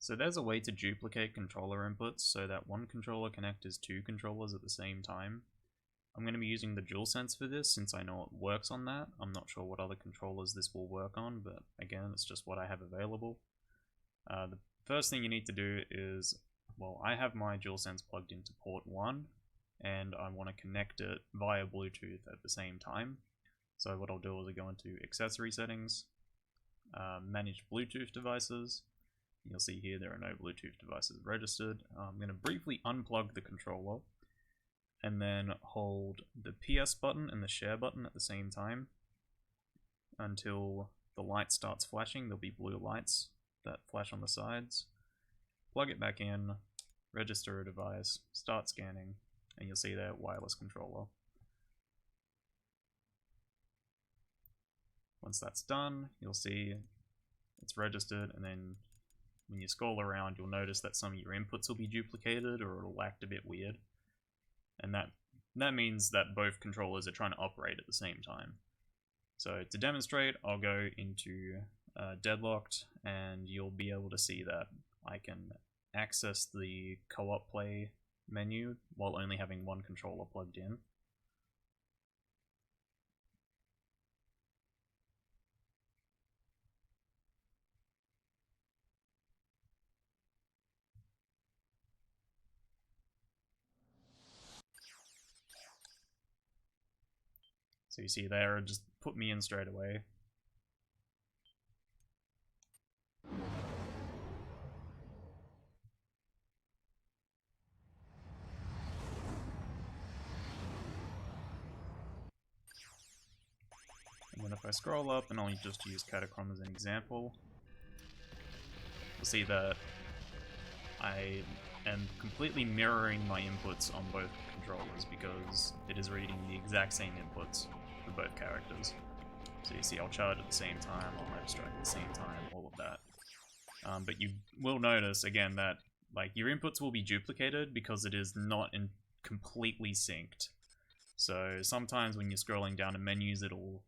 So there's a way to duplicate controller inputs so that one controller can act as two controllers at the same time. I'm going to be using the DualSense for this since I know it works on that. I'm not sure what other controllers this will work on, but again, it's just what I have available. The first thing you need to do is, well, I have my DualSense plugged into port 1, and I want to connect it via Bluetooth at the same time. So what I'll do is I go into Accessory Settings, Manage Bluetooth Devices. You'll see here there are no Bluetooth devices registered. I'm going to briefly unplug the controller and then hold the PS button and the share button at the same time until the light starts flashing. There'll be blue lights that flash on the sides. Plug it back in, register a device, start scanning, and you'll see there wireless controller. Once that's done, you'll see it's registered, and then when you scroll around, you'll notice that some of your inputs will be duplicated or it'll act a bit weird. And that means that both controllers are trying to operate at the same time. So to demonstrate, I'll go into Deadlocked, and you'll be able to see that I can access the co-op play menu while only having one controller plugged in. So you see there, it just put me in straight away. And then if I scroll up, and I'll just use Catacomb as an example, you'll see that I am completely mirroring my inputs on both controllers because it is reading the exact same inputs for both characters. So you see I'll charge at the same time, I'll motor strike at the same time, all of that. But you will notice again that like your inputs will be duplicated because it is not completely synced. So sometimes when you're scrolling down in menus, it'll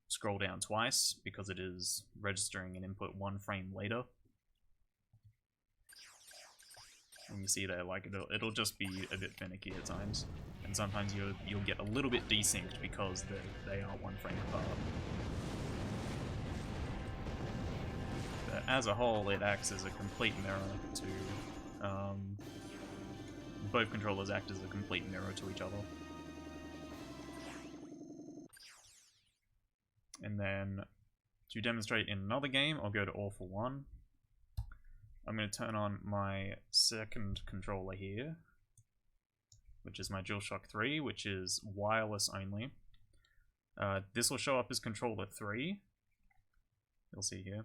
scroll down twice because it is registering an input one frame later. And you see there, like it'll just be a bit finicky at times, and sometimes you'll get a little bit desynced because they are one frame apart. But as a whole, it acts as a complete mirror to both controllers act as a complete mirror to each other. And then to demonstrate in another game, I'll go to All for One. I'm going to turn on my second controller here, which is my DualShock 3, which is wireless only. This will show up as controller 3, you'll see here,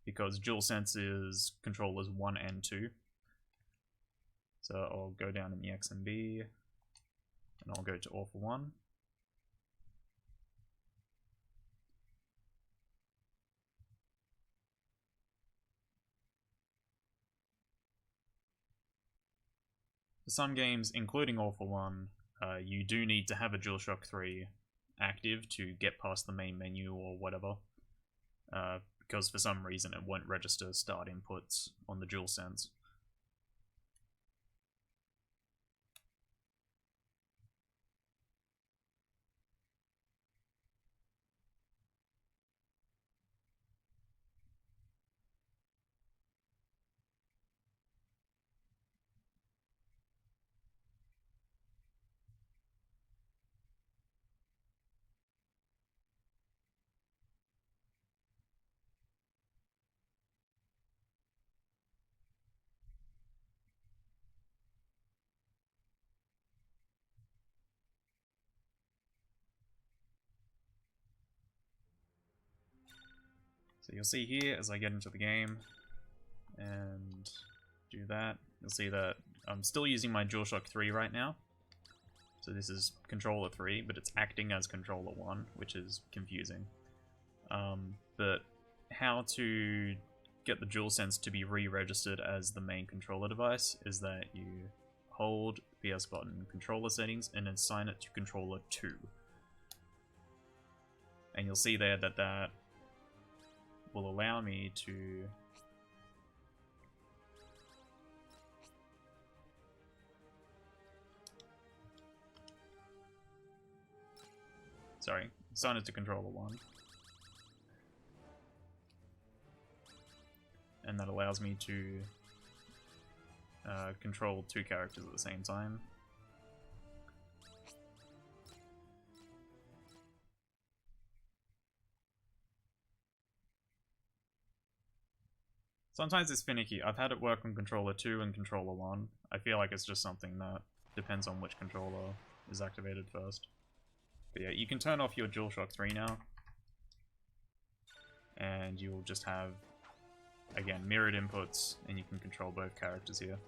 because DualSense is controllers 1 and 2. So I'll go down in the XMB, and I'll go to All for One. For some games, including All for One, you do need to have a DualShock 3 active to get past the main menu or whatever, because for some reason it won't register start inputs on the DualSense. So you'll see here, as I get into the game and do that, you'll see that I'm still using my DualShock 3 right now. So this is controller 3, but it's acting as controller 1, which is confusing. But how to get the DualSense to be re-registered as the main controller device is that you hold the PS button in controller settings and assign it to controller 2. And you'll see there that will allow me to assign it to controller 1. And that allows me to control 2 characters at the same time. Sometimes it's finicky. I've had it work on controller 2 and controller 1. I feel like it's just something that depends on which controller is activated first. But yeah, you can turn off your DualShock 3 now. And you will just have, again, mirrored inputs, and you can control both characters here.